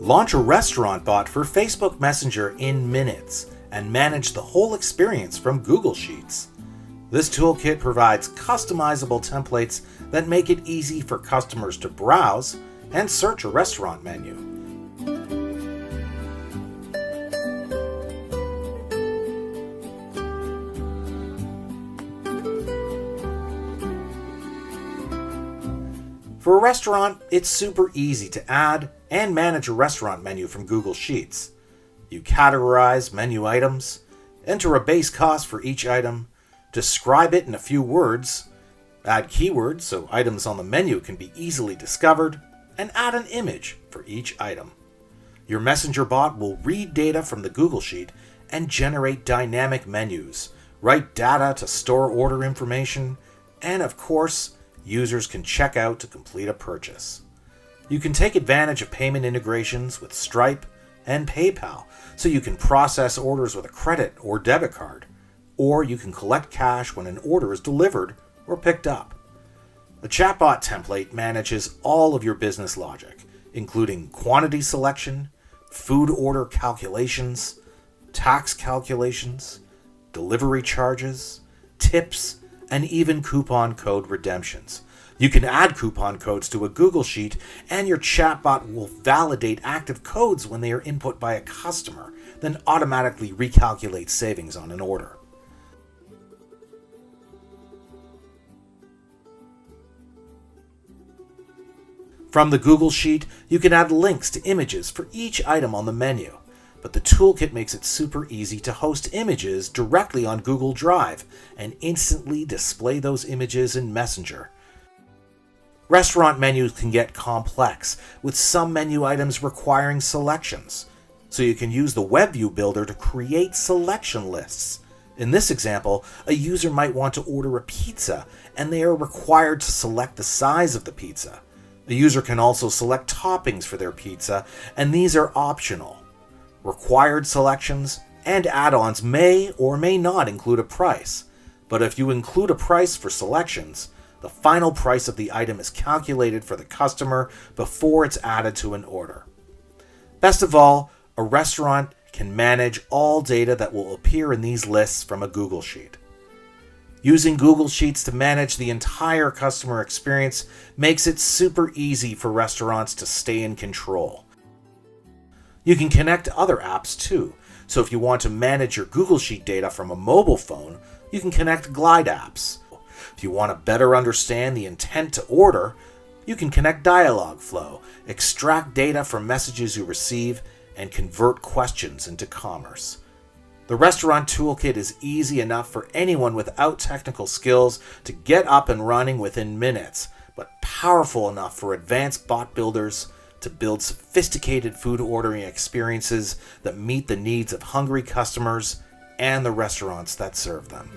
Launch a restaurant bot for Facebook Messenger in minutes and manage the whole experience from Google Sheets. This toolkit provides customizable templates that make it easy for customers to browse and search a restaurant menu. For a restaurant, it's super easy to add and manage a restaurant menu from Google Sheets. You categorize menu items, enter a base cost for each item, describe it in a few words, add keywords so items on the menu can be easily discovered, and add an image for each item. Your Messenger bot will read data from the Google Sheet and generate dynamic menus, write data to store order information, and of course, users can check out to complete a purchase. You can take advantage of payment integrations with Stripe and PayPal, so you can process orders with a credit or debit card, or you can collect cash when an order is delivered or picked up. The chatbot template manages all of your business logic, including quantity selection, food order calculations, tax calculations, delivery charges, tips, and even coupon code redemptions. You can add coupon codes to a Google Sheet, and your chatbot will validate active codes when they are input by a customer, then automatically recalculate savings on an order. From the Google Sheet, you can add links to images for each item on the menu. But the toolkit makes it super easy to host images directly on Google Drive and instantly display those images in Messenger. Restaurant menus can get complex, with some menu items requiring selections. So you can use the Web View Builder to create selection lists. In this example, a user might want to order a pizza, and they are required to select the size of the pizza. The user can also select toppings for their pizza, and these are optional. Required selections and add-ons may or may not include a price, but if you include a price for selections, the final price of the item is calculated for the customer before it's added to an order. Best of all, a restaurant can manage all data that will appear in these lists from a Google Sheet. Using Google Sheets to manage the entire customer experience makes it super easy for restaurants to stay in control. You can connect to other apps too, so if you want to manage your Google Sheet data from a mobile phone, you can connect Glide apps. If you want to better understand the intent to order, you can connect Dialogflow, extract data from messages you receive, and convert questions into commerce. The Restaurant Toolkit is easy enough for anyone without technical skills to get up and running within minutes, but powerful enough for advanced bot builders to build sophisticated food ordering experiences that meet the needs of hungry customers and the restaurants that serve them.